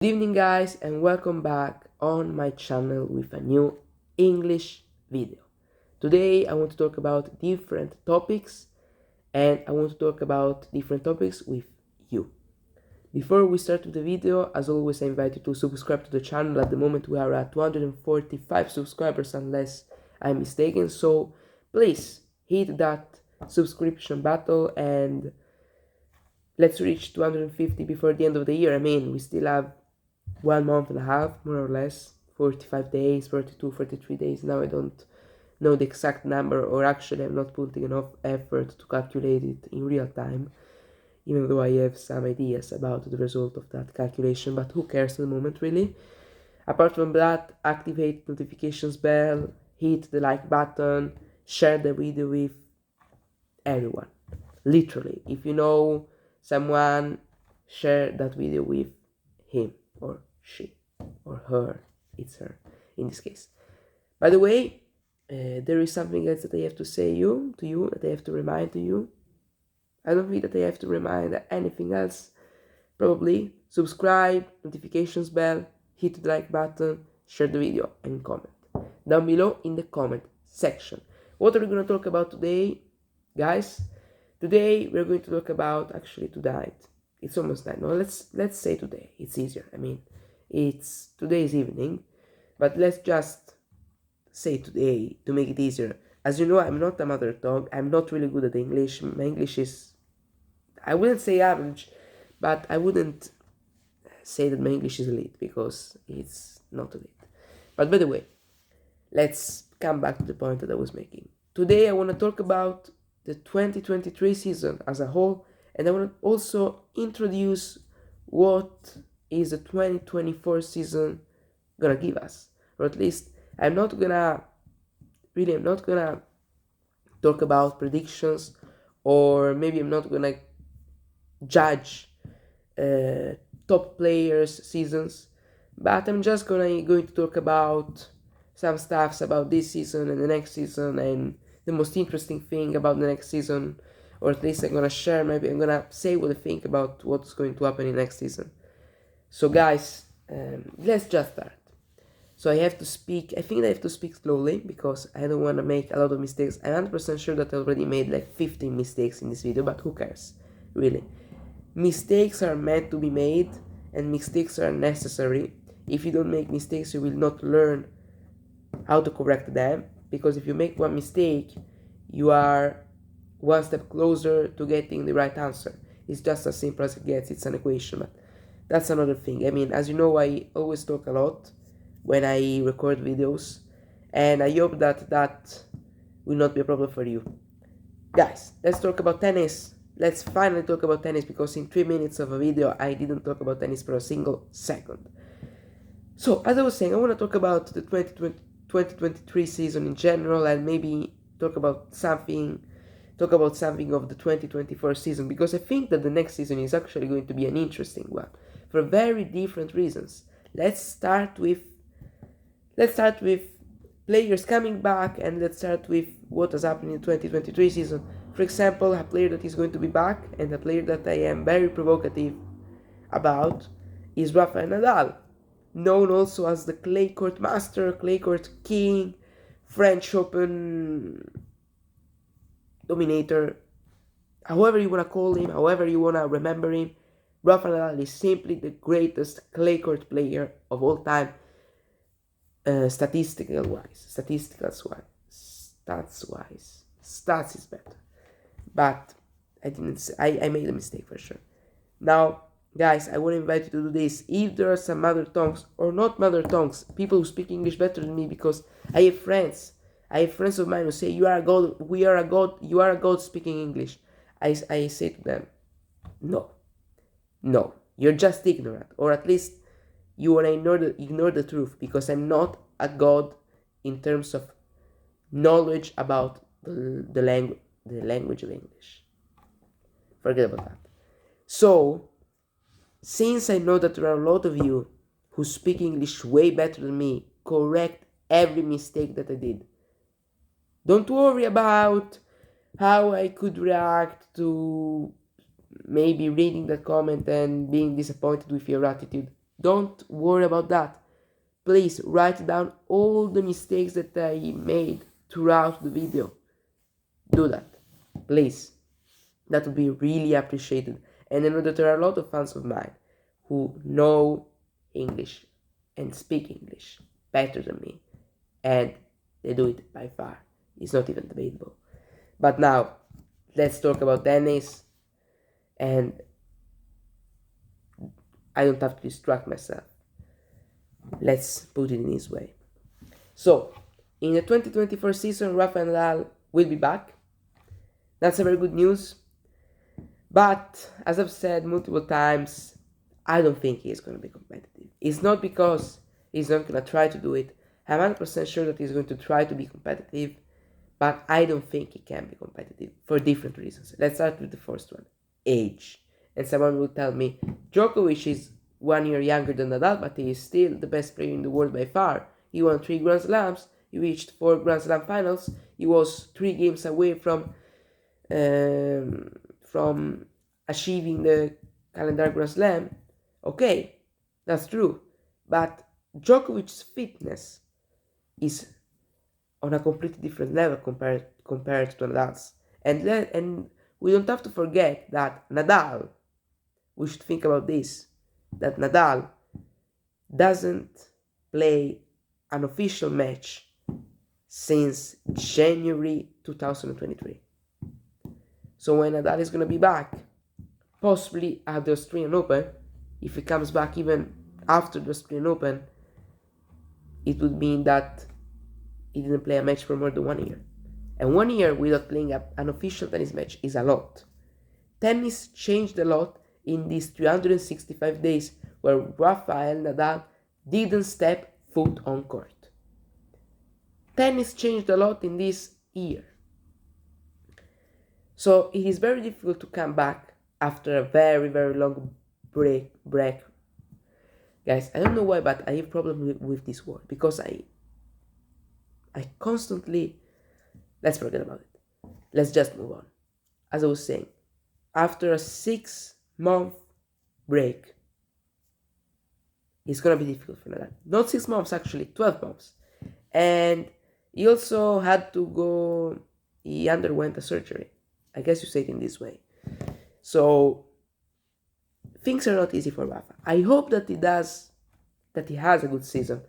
Good evening guys and welcome back on my channel with a new English video. Today I want to talk about different topics and I want to talk about different topics with you. Before we start with the video, as always I invite you to subscribe to the channel. At the moment we are at 245 subscribers unless I'm mistaken, so please hit that subscription button and let's reach 250 before the end of the year. I mean, we still have 1 month and a half, more or less, 45 days, 42, 43 days. Now I don't know the exact number, or actually I'm not putting enough effort to calculate it in real time, even though I have some ideas about the result of that calculation, but who cares at the moment really. Apart from that, activate notifications bell, hit the like button, share the video with everyone. Literally, if you know someone, share that video with him or she or her. It's her in this case. By the way, there is something else that I have to say to you, that I have to remind to you. I don't think that I have to remind anything else. Probably subscribe, notifications bell, hit the like button, share the video and comment down below in the comment section. What are we going to talk about today, guys? Today we're going to talk about, actually tonight, it's almost night. No, let's say today. It's easier. I mean, it's today's evening, but let's just say today to make it easier. As you know, I'm not a mother tongue. I'm not really good at English. My English is, I wouldn't say average, but I wouldn't say that my English is elite because it's not elite. But by the way, let's come back to the point that I was making. Today I want to talk about the 2023 season as a whole, and I want to also introduce what is the 2024 season gonna give us, or at least I'm not gonna talk about predictions, or maybe I'm not gonna judge top players' seasons, but I'm just going to talk about some stuffs about this season and the next season, and the most interesting thing about the next season, or at least I'm gonna share, maybe I'm gonna say what I think about what's going to happen in next season. So guys, let's just start. So I think I have to speak slowly because I don't want to make a lot of mistakes. I'm 100% sure that I already made like 15 mistakes in this video, but who cares, really. Mistakes are meant to be made and mistakes are necessary. If you don't make mistakes, you will not learn how to correct them, because if you make one mistake, you are one step closer to getting the right answer. It's just as simple as it gets. It's an equation, but that's another thing. I mean, as you know, I always talk a lot when I record videos, and I hope that will not be a problem for you. Guys, let's talk about tennis. Let's finally talk about tennis, because in 3 minutes of a video I didn't talk about tennis for a single second. So as I was saying, I want to talk about the 2023 season in general, and maybe talk about something of the 2024 season, because I think that the next season is actually going to be an interesting one for very different reasons. Let's start with players coming back, and let's start with what has happened in the 2023 season. For example, a player that is going to be back, and a player that I am very provocative about, is Rafael Nadal, known also as the clay court master, clay court king, French Open dominator, however you want to call him, however you want to remember him. Rafael Nadal is simply the greatest clay court player of all time, statistical wise. Stats is better, but I made a mistake for sure. Now guys, I want to invite you to do this. If there are some mother tongues, or not mother tongues, people who speak English better than me, because I have friends of mine who say, you are a god, we are a god, you are a god speaking English. I say to them, no, you're just ignorant, or at least you want to ignore the truth, because I'm not a god in terms of knowledge about the language of English. Forget about that. So since I know that there are a lot of you who speak English way better than me, correct every mistake that I did. Don't worry about how I could react to maybe reading that comment and being disappointed with your attitude. Don't worry about that. Please write down all the mistakes that I made throughout the video. Do that, please. That would be really appreciated. And I know that there are a lot of fans of mine who know English and speak English better than me, and they do it by far. It's not even debatable. But now, let's talk about tennis, and I don't have to distract myself. Let's put it in this way. So, in the 2024 season, Rafael Nadal will be back. That's a very good news. But, as I've said multiple times, I don't think he's going to be competitive. It's not because he's not going to try to do it. I'm 100% sure that he's going to try to be competitive, but I don't think he can be competitive for different reasons. Let's start with the first one, age. And someone will tell me, Djokovic is 1 year younger than Nadal, but he is still the best player in the world by far. He won 3 Grand Slams, he reached 4 Grand Slam finals, he was 3 games away from achieving the calendar Grand Slam. Okay, that's true, but Djokovic's fitness is on a completely different level compared to Nadal's. And we don't have to forget that Nadal, we should think about this, that Nadal doesn't play an official match since January 2023. So when Nadal is going to be back, possibly at the Australian Open, if he comes back even after the Australian Open, it would mean that he didn't play a match for more than 1 year. And 1 year without playing an official tennis match is a lot. Tennis changed a lot in these 365 days where Rafael Nadal didn't step foot on court. Tennis changed a lot in this year. So it is very difficult to come back after a very, very long break. Guys, I don't know why, but I have a problem with this word, because I constantly, let's forget about it. Let's just move on. As I was saying, after a 6-month break, it's going to be difficult for Nadal. Not 6 months, actually, 12 months. And he also had to go, he underwent a surgery. I guess you say it in this way. So, things are not easy for Rafa. I hope that he has a good season,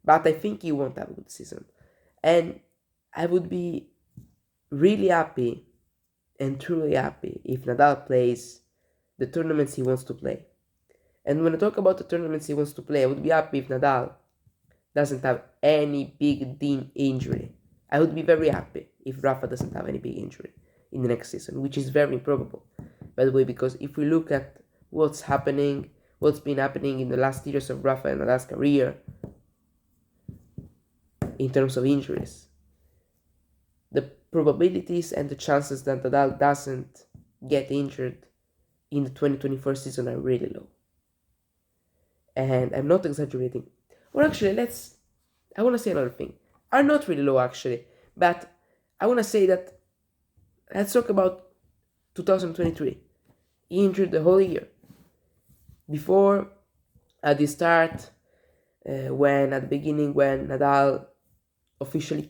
but I think he won't have a good season. And I would be really happy and truly happy if Nadal plays the tournaments he wants to play. And when I talk about the tournaments he wants to play, I would be happy if Nadal doesn't have any big injury. I would be very happy if Rafa doesn't have any big injury in the next season, which is very improbable, by the way, because if we look at what's been happening in the last years of Rafa and Nadal's career in terms of injuries, the probabilities and the chances that Nadal doesn't get injured in the 2024 season are really low. And I'm not exaggerating. Or actually, I want to say another thing. Are not really low, actually, but I want to say that, let's talk about 2023. He injured the whole year. Before, at the start, when Nadal officially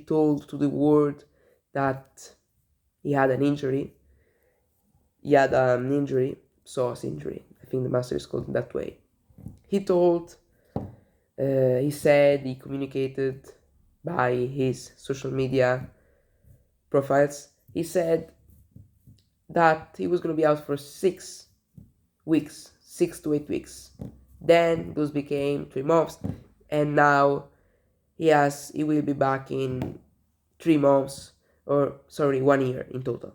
told to the world that he had an injury, psoas injury, I think the Masters called it that way. He communicated by his social media profiles, he said that he was going to be out for 6 to 8 weeks. Then those became 3 months, and now he will be back in 3 months, 1 year in total,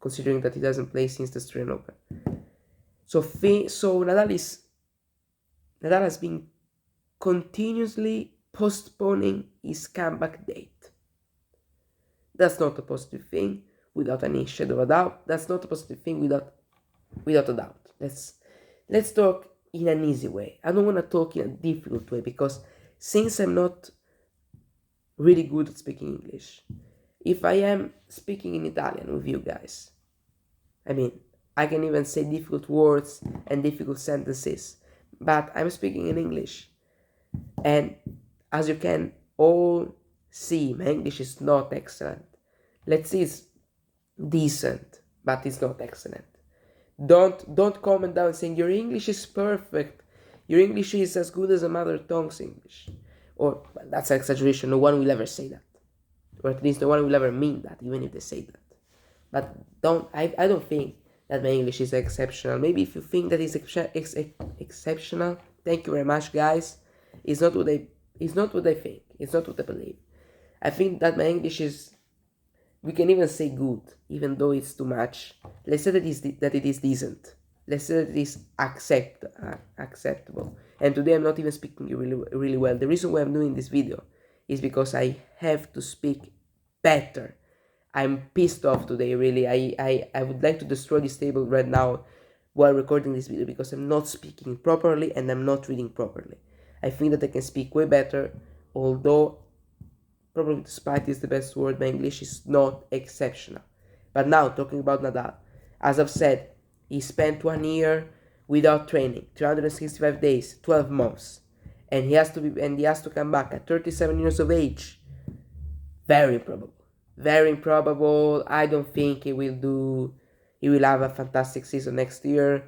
considering that he doesn't play since the Australian Open. So Nadal has been continuously postponing his comeback date. That's not a positive thing, without any shadow of a doubt. That's not a positive thing without a doubt. Let's talk in an easy way. I don't want to talk in a difficult way, because since I'm not really good at speaking English, if I am speaking in Italian with you guys, I can even say difficult words and difficult sentences, but I'm speaking in English. And as you can all see, my English is not excellent. Let's see, it's decent, but it's not excellent. Don't comment down saying your English is perfect. Your English is as good as a mother tongue's English. Or well, that's an exaggeration. No one will ever say that, or at least no one will ever mean that, even if they say that. But I don't think that my English is exceptional. Maybe if you think that it's exceptional, thank you very much, guys. It's not what I think. It's not what I believe. I think that my English is, we can even say good, even though it's too much. Let's say that it is decent. Let's say that it is acceptable. And today I'm not even speaking really well. The reason why I'm doing this video is because I have to speak better. I'm pissed off today, really. I would like to destroy this table right now while recording this video because I'm not speaking properly and I'm not reading properly. I think that I can speak way better, although probably despite is the best word, my English is not exceptional. But now, talking about Nadal, as I've said, he spent 1 year without training, 365 days, 12 months, and he has to come back at 37 years of age. Very improbable. Very improbable. I don't think he will have a fantastic season next year.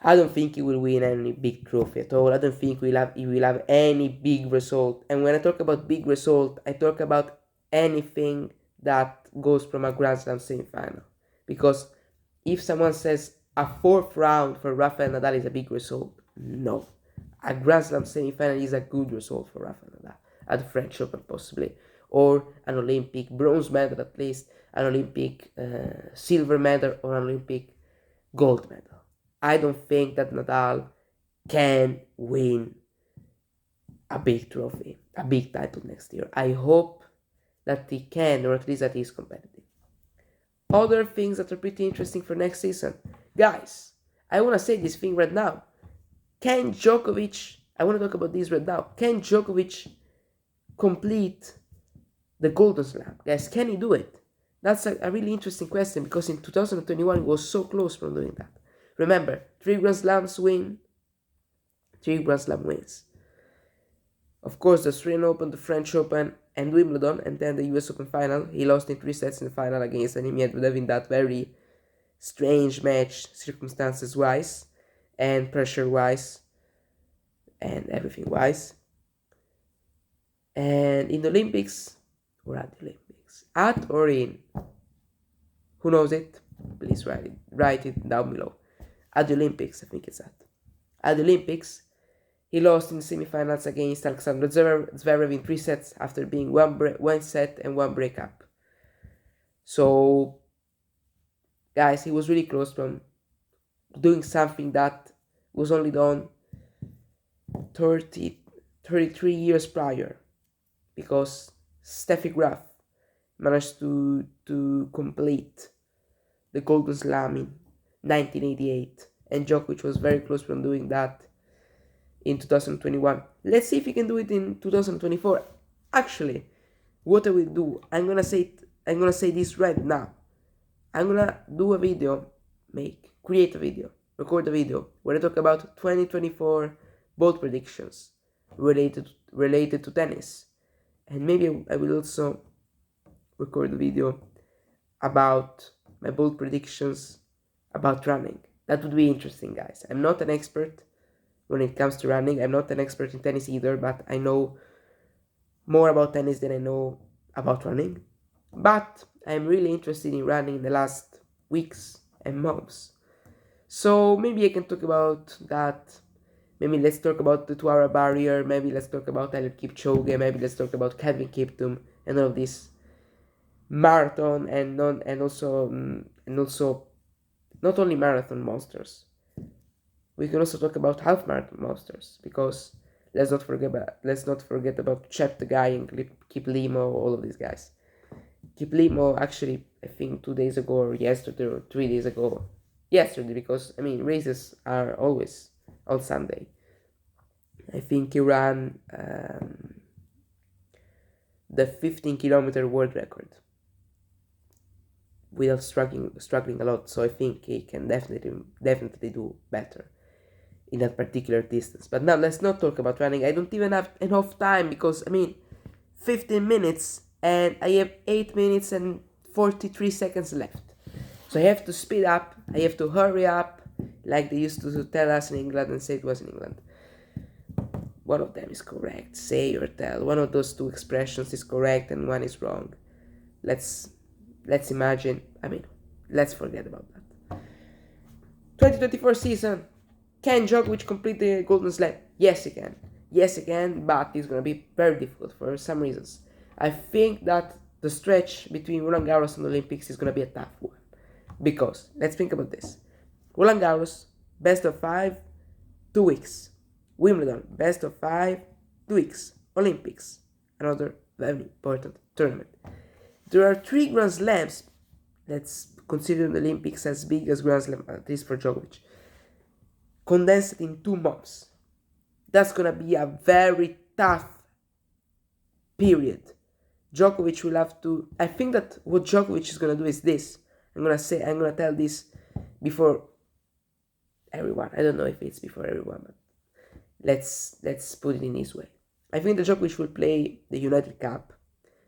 I don't think he will win any big trophy at all. I don't think he will have any big result. And when I talk about big result, I talk about anything that goes from a Grand Slam semi-final. Because if someone says a 4th round for Rafael Nadal is a big result, no. A Grand Slam semi-final is a good result for Rafael Nadal at the French Open possibly, or an Olympic bronze medal at least, an Olympic silver medal, or an Olympic gold medal. I don't think that Nadal can win a big trophy, a big title next year. I hope that he can, or at least that he is competitive. Other things that are pretty interesting for next season. Guys, I want to say this thing right now. Can Djokovic, I want to talk about this right now. Can Djokovic complete the Golden Slam? Guys, can he do it? That's a really interesting question because in 2021 he was so close from doing that. Remember, 3 Grand Slam wins. Of course, the Australian Open, the French Open, and Wimbledon, and then the US Open final. He lost in 3 sets in the final against Daniil Medvedev in that very strange match, circumstances-wise, and pressure-wise, and everything-wise. And in the Olympics, or at the Olympics, at or in, who knows it? Please write it down below. At the Olympics, I think it's at. At the Olympics, he lost in the semifinals against Alexander Zverev in 3 sets after being one set and 1 breakup. So, guys, he was really close from doing something that was only done 33 years prior, because Steffi Graf managed to complete the Golden Slam in 1988, and Djokovic was very close from doing that in 2021. Let's see if he can do it in 2024. Actually, what I will do, I'm gonna say this right now. I'm gonna do a video, create a video, record a video where I talk about 2024 bold predictions related to tennis, and maybe I will also record a video about my bold predictions about running. That would be interesting, guys. I'm not an expert when it comes to running. I'm not an expert in tennis either, but I know more about tennis than I know about running. But I'm really interested in running in the last weeks and months. So maybe I can talk about that. Maybe let's talk about the 2-hour barrier. Maybe let's talk about Eliud Kipchoge. Maybe let's talk about Kelvin Kiptum and all of this marathon and also not only marathon monsters. We can also talk about half marathon monsters, because let's not forget about Cheptegei and Kiplimo, all of these guys. Kiplimo, actually, I think 2 days ago or yesterday or 3 days ago. Yesterday, because I mean races are always on Sunday. I think he ran the 15-kilometer world record without struggling a lot. So I think he can definitely do better. in that particular distance. But now let's not talk about running. I don't even have enough time because 15 minutes and I have 8 minutes and 43 seconds left. So I have to speed up, I have to hurry up, like they used to tell us in England and say it was in England. One of them is correct, say or tell. One of those two expressions is correct and one is wrong. Let's imagine, let's forget about that. 2024 season, can Djokovic complete the Golden Slam? Yes, he can. Yes, he can, but it's going to be very difficult for some reasons. I think that the stretch between Roland Garros and the Olympics is going to be a tough one. Because, let's think about this. Roland Garros, best of 5, 2 weeks. Wimbledon, best of 5, 2 weeks. Olympics, another very important tournament. There are 3 Grand Slams. Let's consider the Olympics as big as Grand Slam, at least for Djokovic. Condensed in 2 months. That's gonna be a very tough period. Djokovic will have to. I think that what Djokovic is gonna do is this. I'm gonna tell this before everyone. I don't know if it's before everyone, but let's put it in this way. I think that Djokovic will play the United Cup,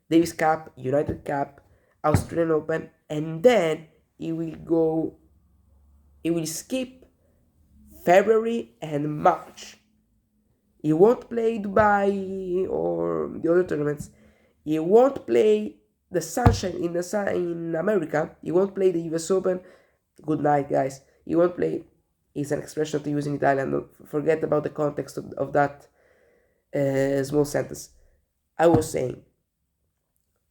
Davis Cup, United Cup, Australian Open, and then he will skip February and March. He won't play Dubai or the other tournaments. He won't play the Sunshine in America. He won't play the US Open. Good night, guys. He won't play. It's an expression to use in Italian. Don't forget about the context of that small sentence. I was saying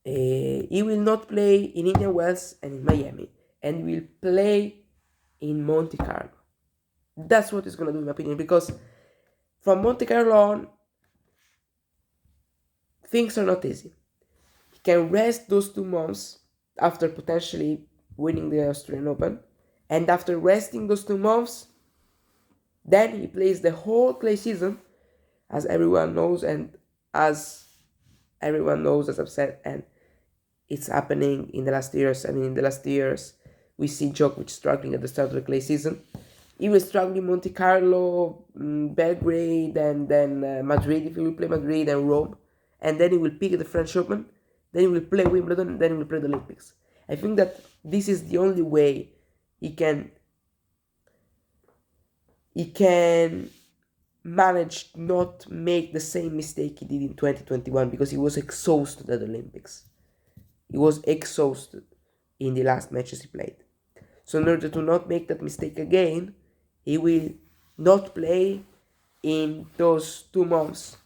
he will not play in Indian Wells and in Miami, and will play in Monte Carlo. That's what he's gonna do, in my opinion, because from Monte Carlo on, things are not easy. He can rest those 2 months after potentially winning the Australian Open, and after resting those 2 months, then he plays the whole clay season, as everyone knows, as I've said, and it's happening in the last years. In the last years, we see Djokovic struggling at the start of the clay season. He will struggle in Monte Carlo, Belgrade, and then Madrid, if he will play Madrid, and Rome. And then he will pick the French Open, then he will play Wimbledon, and then he will play the Olympics. I think that this is the only way he can manage not make the same mistake he did in 2021, because he was exhausted at the Olympics. He was exhausted in the last matches he played. So in order to not make that mistake again, he will not play in those 2 months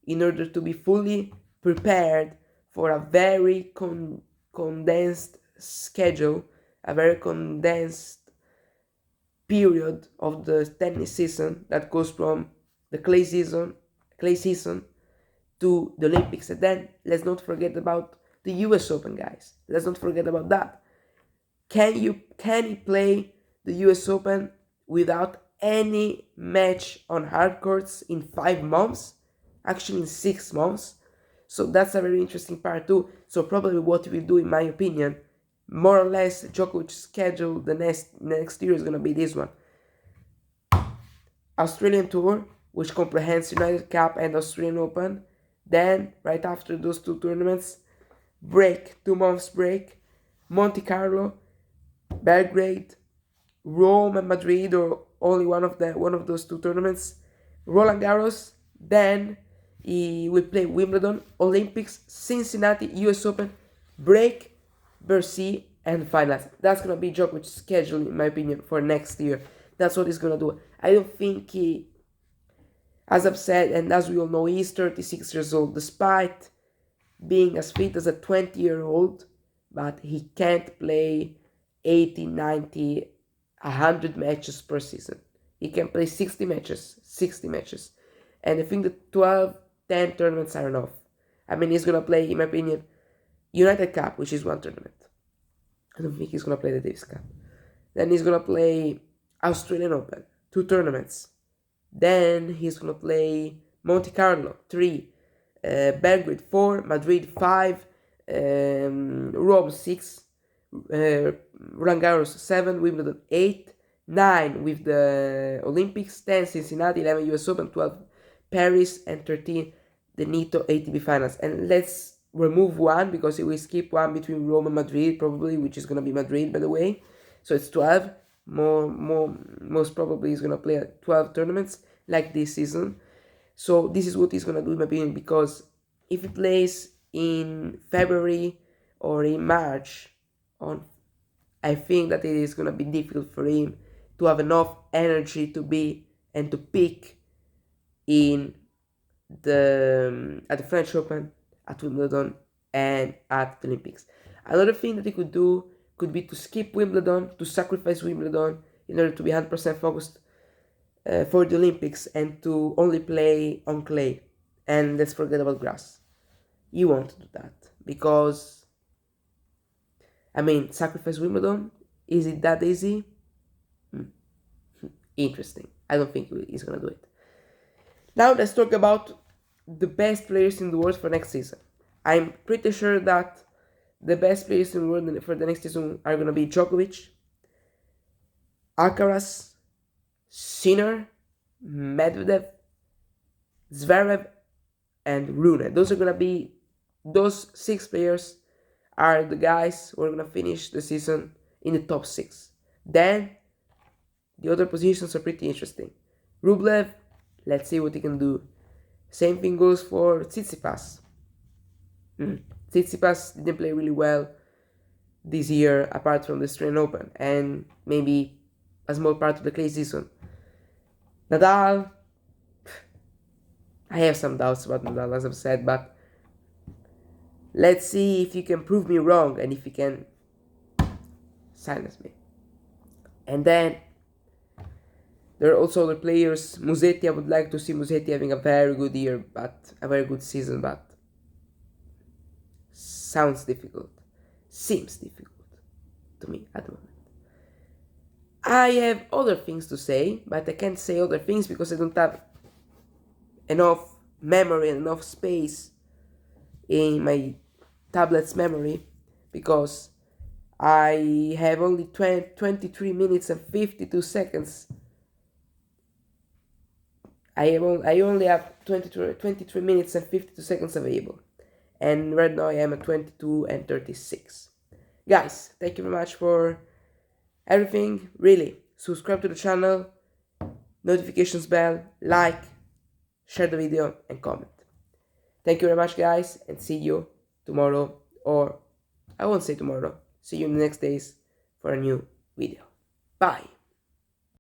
in order to be fully prepared for a very condensed schedule, a very condensed period of the tennis season that goes from the clay season to the Olympics. And then let's not forget about the US Open, guys. Let's not forget about that. Can he play the US Open without any match on hard courts in 5 months? Actually, in 6 months. So that's a very interesting part too. So probably what we'll do, in my opinion, more or less, Djokovic's schedule the next year is gonna be this one: Australian Tour, which comprehends United Cup and Australian Open. Then, right after those 2 tournaments, break, 2 months break, Monte Carlo, Belgrade, Rome, and Madrid, or only one of those 2 tournaments, Roland Garros. Then he will play Wimbledon, Olympics, Cincinnati, US Open, break, Bercy, and finals. That's gonna be Djokovic's schedule, in my opinion, for next year. That's what he's gonna do. I don't think he, as I've said, and as we all know, he's 36 years old, despite being as fit as a 20-year-old, but he can't play 80, 90, 100 matches per season. He can play 60 matches. And I think that 12, 10 tournaments are enough. He's going to play, in my opinion, United Cup, which is 1 tournament. I don't think he's going to play the Davis Cup. Then he's going to play Australian Open, 2 tournaments. Then he's going to play Monte Carlo, 3. Belgrade, 4. Madrid, 5. Rome, 6. Roland Garros, 7. Wimbledon, 8. 9 with the Olympics, 10 Cincinnati, 11 US Open, 12 Paris, and 13 the Nitto ATP Finals. And let's remove one because we skip one between Rome and Madrid probably, which is going to be Madrid, by the way. So it's 12. Most probably he's going to play 12 tournaments like this season. So this is what he's going to do in my opinion, because if he plays in February or in March, I think that it is going to be difficult for him to have enough energy to be and to peak in at the French Open, at Wimbledon, and at the Olympics. Another thing that he could do could be to skip Wimbledon, to sacrifice Wimbledon in order to be 100% focused for the Olympics and to only play on clay. And let's forget about grass. You won't do that because, I mean, sacrifice Wimbledon, is it that easy? Interesting. I don't think he's gonna do it. Now let's talk about the best players in the world for next season. I'm pretty sure that the best players in the world for the next season are gonna be Djokovic, Alcaraz, Sinner, Medvedev, Zverev, and Rune. Those 6 players are the guys who are gonna finish the season in the top 6. Then the other positions are pretty interesting. Rublev, let's see what he can do. Same thing goes for Tsitsipas. Tsitsipas didn't play really well this year apart from the Australian Open and maybe a small part of the clay season. Nadal, I have some doubts about Nadal, as I've said, but let's see if you can prove me wrong and if you can silence me. And then there are also other players. Musetti, I would like to see Musetti having a very good year, but a very good season, but sounds difficult. Seems difficult to me at the moment. I have other things to say, but I can't say other things because I don't have enough memory and enough space in my tablet's memory, because I have only 23 minutes and 52 seconds. I only have 23 minutes and 52 seconds available. And right now I am at 22 and 36. Guys, thank you very much for everything. Really, subscribe to the channel, notifications bell, like, share the video, and comment. Thank you very much, guys, and see you tomorrow, or I won't say tomorrow. See you in the next days for a new video. Bye.